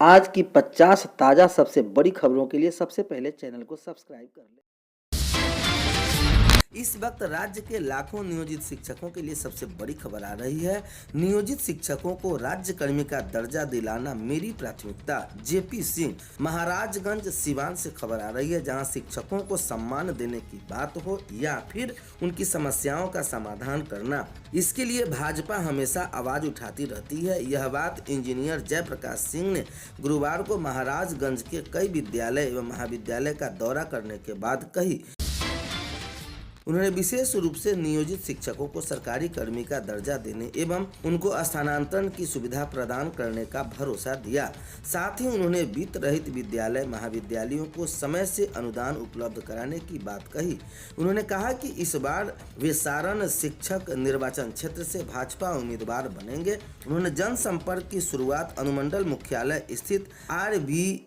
आज की 50 ताज़ा सबसे बड़ी खबरों के लिए सबसे पहले चैनल को सब्सक्राइब कर लें। इस वक्त राज्य के लाखों नियोजित शिक्षकों के लिए सबसे बड़ी खबर आ रही है। नियोजित शिक्षकों को राज्य कर्मी का दर्जा दिलाना मेरी प्राथमिकता। जेपी सिंह महाराजगंज सिवान से खबर आ रही है, जहां शिक्षकों को सम्मान देने की बात हो या फिर उनकी समस्याओं का समाधान करना, इसके लिए भाजपा हमेशा आवाज उठाती रहती है। यह बात इंजीनियर जयप्रकाश सिंह ने गुरुवार को महाराजगंज के कई विद्यालय एवं महाविद्यालय का दौरा करने के बाद कही। उन्होंने विशेष रूप से नियोजित शिक्षकों को सरकारी कर्मी का दर्जा देने एवं उनको स्थानांतरण की सुविधा प्रदान करने का भरोसा दिया। साथ ही उन्होंने वित्त रहित विद्यालय महाविद्यालयों को समय से अनुदान उपलब्ध कराने की बात कही। उन्होंने कहा कि इस बार वे सारण शिक्षक निर्वाचन क्षेत्र से भाजपा उम्मीदवार बनेंगे। उन्होंने जनसंपर्क की शुरुआत अनुमंडल मुख्यालय स्थित RVGR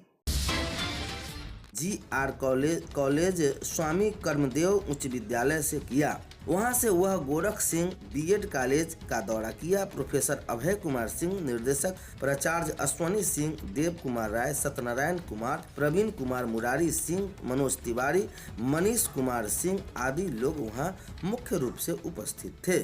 कॉलेज स्वामी कर्मदेव उच्च विद्यालय से किया। वहां से वह गोरख सिंह बीएड कॉलेज का दौरा किया। प्रोफेसर अभय कुमार सिंह, निर्देशक प्राचार्य अश्वनी सिंह, देव कुमार राय, सत्यनारायण कुमार, प्रवीण कुमार, मुरारी सिंह, मनोज तिवारी, मनीष कुमार सिंह आदि लोग वहां मुख्य रूप से उपस्थित थे।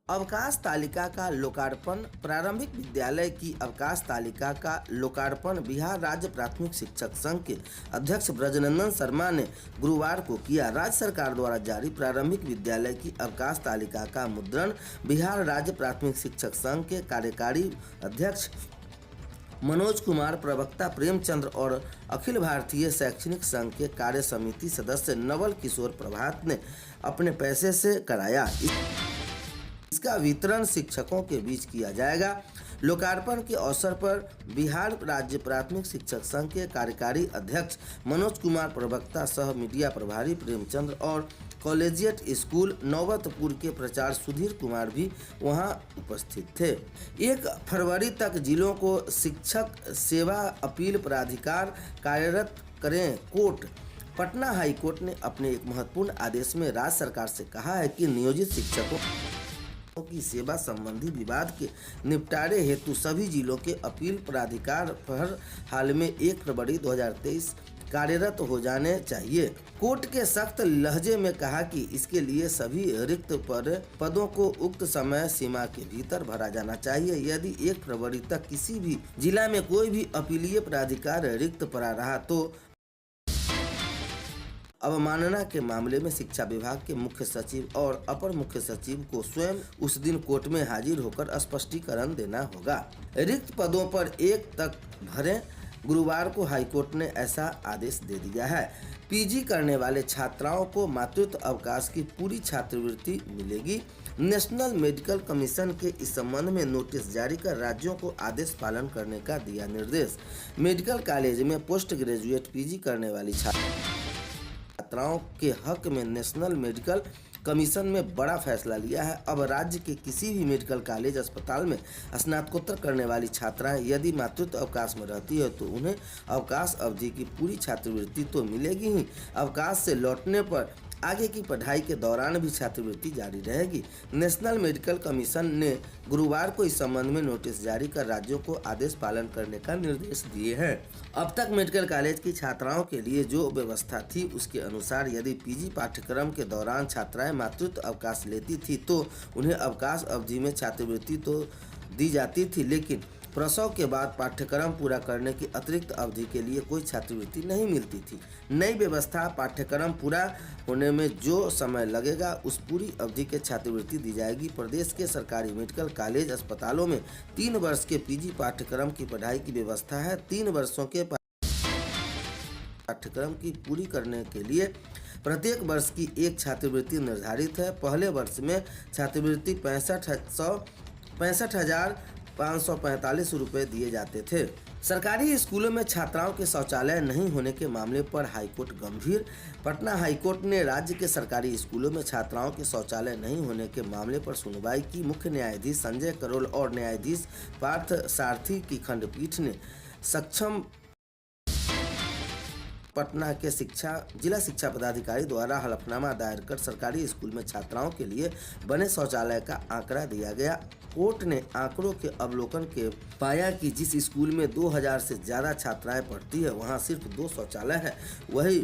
अवकाश तालिका का लोकार्पण। प्रारंभिक विद्यालय की अवकाश तालिका का लोकार्पण बिहार राज्य प्राथमिक शिक्षक संघ के अध्यक्ष ब्रजनंदन शर्मा ने गुरुवार को किया। राज्य सरकार द्वारा जारी प्रारंभिक विद्यालय की अवकाश तालिका का मुद्रण बिहार राज्य प्राथमिक शिक्षक संघ के कार्यकारी अध्यक्ष मनोज कुमार, प्रवक्ता प्रेमचंद्र और अखिल भारतीय शैक्षणिक संघ के कार्य समिति सदस्य नवल किशोर प्रभात ने अपने पैसे से कराया। इसका वितरण शिक्षकों के बीच किया जाएगा। लोकार्पण के अवसर पर बिहार राज्य प्राथमिक शिक्षक संघ के कार्यकारी अध्यक्ष मनोज कुमार, प्रवक्ता सह मीडिया प्रभारी प्रेमचंद्र और कॉलेजिएट स्कूल नौबतपुर के प्राचार्य सुधीर कुमार भी वहां उपस्थित थे। 1 फरवरी तक जिलों को शिक्षक सेवा अपील प्राधिकार कार्यरत करें कोर्ट। पटना हाई कोर्ट ने अपने एक महत्वपूर्ण आदेश में राज्य सरकार से कहा है कि नियोजित शिक्षकों की सेवा संबंधी विवाद के निपटारे हेतु सभी जिलों के अपील प्राधिकार हर हाल में 1 फरवरी 2023 कार्यरत हो जाने चाहिए। कोर्ट के सख्त लहजे में कहा कि इसके लिए सभी रिक्त पदों को उक्त समय सीमा के भीतर भरा जाना चाहिए। यदि 1 फरवरी तक किसी भी जिला में कोई भी अपीलीय प्राधिकार रिक्त पड़ा रहा तो अवमानना के मामले में शिक्षा विभाग के मुख्य सचिव और अपर मुख्य सचिव को स्वयं उस दिन कोर्ट में हाजिर होकर स्पष्टीकरण देना होगा। रिक्त पदों पर 1 तक भरें। गुरुवार को हाईकोर्ट ने ऐसा आदेश दे दिया है। पीजी करने वाले छात्राओं को मातृत्व अवकाश की पूरी छात्रवृत्ति मिलेगी। नेशनल मेडिकल कमीशन के इस संबंध में नोटिस जारी कर राज्यों को आदेश पालन करने का दिया निर्देश। मेडिकल कॉलेज में पोस्ट ग्रेजुएट पीजी करने वाली छात्राओं के हक में नेशनल मेडिकल कमीशन में बड़ा फैसला लिया है। अब राज्य के किसी भी मेडिकल कॉलेज अस्पताल में स्नातकोत्तर करने वाली छात्राएं यदि मातृत्व अवकाश में रहती है तो उन्हें अवकाश अवधि की पूरी छात्रवृत्ति तो मिलेगी ही, अवकाश से लौटने पर आगे की पढ़ाई के दौरान भी छात्रवृत्ति जारी रहेगी। नेशनल मेडिकल कमीशन ने गुरुवार को इस संबंध में नोटिस जारी कर राज्यों को आदेश पालन करने का निर्देश दिए हैं। अब तक मेडिकल कॉलेज की छात्राओं के लिए जो व्यवस्था थी उसके अनुसार यदि पीजी पाठ्यक्रम के दौरान छात्राएं मातृत्व अवकाश लेती थी तो उन्हें अवकाश अवधि में छात्रवृत्ति तो दी जाती थी, लेकिन प्रसव के बाद पाठ्यक्रम पूरा करने की अतिरिक्त अवधि के लिए कोई छात्रवृत्ति नहीं मिलती थी। नई व्यवस्था पाठ्यक्रम पूरा होने में जो समय लगेगा उस पूरी अवधि के छात्रवृत्ति दी जाएगी। प्रदेश के सरकारी मेडिकल कॉलेज अस्पतालों में 3 वर्ष के पीजी पाठ्यक्रम की पढ़ाई की व्यवस्था है। 3 वर्षों के पाठ्यक्रम की पूरी करने के लिए प्रत्येक वर्ष की एक छात्रवृत्ति निर्धारित है। पहले वर्ष में छात्रवृत्ति 65,545 रुपये दिए जाते थे। सरकारी स्कूलों में छात्राओं के शौचालय नहीं होने के मामले पर हाईकोर्ट गंभीर। पटना हाईकोर्ट ने राज्य के सरकारी स्कूलों में छात्राओं के शौचालय नहीं होने के मामले पर सुनवाई की। मुख्य न्यायाधीश संजय करोल और न्यायाधीश पार्थ सारथी की खंडपीठ ने सक्षम पटना के जिला शिक्षा पदाधिकारी द्वारा हलफनामा दायर कर सरकारी स्कूल में छात्राओं के लिए बने शौचालय का आंकड़ा दिया गया। कोर्ट ने आंकड़ों के अवलोकन के पाया कि जिस स्कूल में 2000 से ज़्यादा छात्राएं पढ़ती है वहां सिर्फ 2 शौचालय है। वही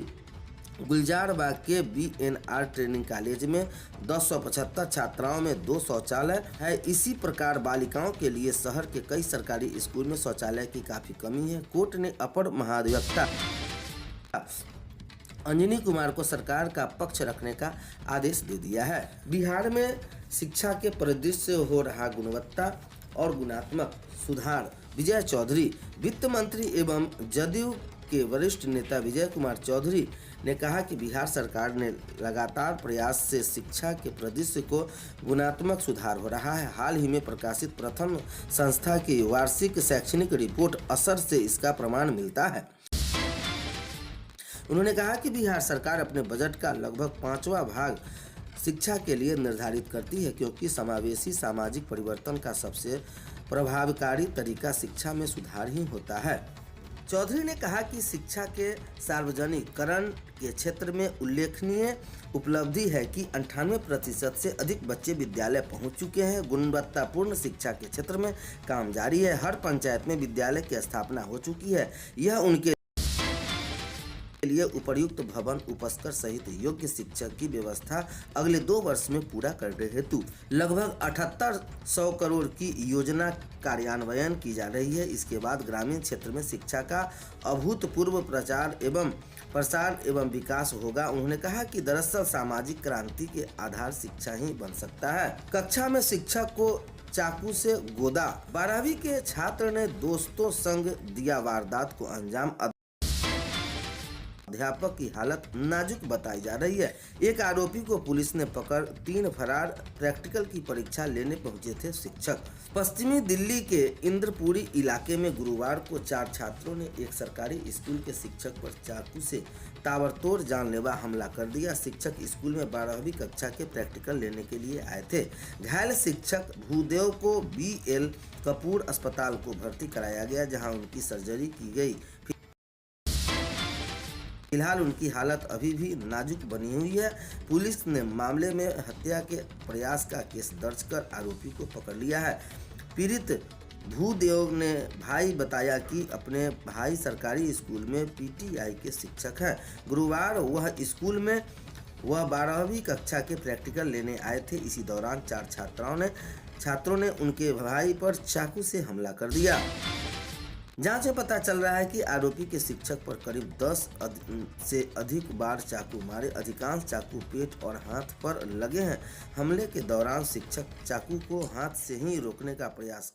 गुलजारबाग के BNR ट्रेनिंग कॉलेज में 1075 छात्राओं में 2 शौचालय है। इसी प्रकार बालिकाओं के लिए शहर के कई सरकारी स्कूल में शौचालय की काफ़ी कमी है। कोर्ट ने अपर महाधिवक्ता अंजनी कुमार को सरकार का पक्ष रखने का आदेश दे दिया है। बिहार में शिक्षा के परिदृश्य से हो रहा गुणवत्ता और गुणात्मक सुधार। विजय चौधरी। वित्त मंत्री एवं जदयू के वरिष्ठ नेता विजय कुमार चौधरी ने कहा कि बिहार सरकार ने लगातार प्रयास से शिक्षा के परिदृश्य को गुणात्मक सुधार हो रहा है। हाल ही में प्रकाशित प्रथम संस्था की वार्षिक शैक्षणिक रिपोर्ट असर से इसका प्रमाण मिलता है। उन्होंने कहा कि बिहार सरकार अपने बजट का लगभग 5वां भाग शिक्षा के लिए निर्धारित करती है, क्योंकि समावेशी सामाजिक परिवर्तन का सबसे प्रभावकारी तरीका शिक्षा में सुधार ही होता है। चौधरी ने कहा कि शिक्षा के सार्वजनिकरण के क्षेत्र में उल्लेखनीय उपलब्धि है कि 98% से अधिक बच्चे विद्यालय पहुंच चुके हैं। गुणवत्तापूर्ण शिक्षा के क्षेत्र में काम जारी है। हर पंचायत में विद्यालय की स्थापना हो चुकी है। यह उनके लिए उपर्युक्त भवन, उपस्कर सहित योग्य शिक्षक की व्यवस्था अगले 2 वर्ष में पूरा करने हेतु लगभग 7800 करोड़ की योजना कार्यान्वयन की जा रही है। इसके बाद ग्रामीण क्षेत्र में शिक्षा का अभूतपूर्व प्रसार एवं विकास होगा। उन्होंने कहा कि दरअसल सामाजिक क्रांति के आधार शिक्षा ही बन सकता है। कक्षा में शिक्षक को चाकू से गोदा। 12वीं के छात्र ने दोस्तों संग दिया वारदात को अंजाम। अध्यापक की हालत नाजुक बताई जा रही है। एक आरोपी को पुलिस ने पकड़ 3 फरार। प्रैक्टिकल की परीक्षा लेने पहुंचे थे शिक्षक। पश्चिमी दिल्ली के इंद्रपुरी इलाके में गुरुवार को 4 छात्रों ने एक सरकारी स्कूल के शिक्षक पर चाकू से ताबड़तोड़ जानलेवा हमला कर दिया। शिक्षक स्कूल में 12वीं कक्षा के प्रैक्टिकल लेने के लिए आए थे। घायल शिक्षक भूदेव को BL कपूर अस्पताल को भर्ती कराया गया, जहां उनकी सर्जरी की गई। फिलहाल उनकी हालत अभी भी नाजुक बनी हुई है। पुलिस ने मामले में हत्या के प्रयास का केस दर्ज कर आरोपी को पकड़ लिया है। पीड़ित भूदेव ने भाई बताया कि अपने भाई सरकारी स्कूल में PTI के शिक्षक हैं। गुरुवार वह स्कूल में 12वीं कक्षा के प्रैक्टिकल लेने आए थे। इसी दौरान 4 छात्रों ने उनके भाई पर चाकू से हमला कर दिया। जांच में पता चल रहा है कि आरोपी के शिक्षक पर करीब 10 से अधिक बार चाकू मारे। अधिकांश चाकू पेट और हाथ पर लगे हैं। हमले के दौरान शिक्षक चाकू को हाथ से ही रोकने का प्रयास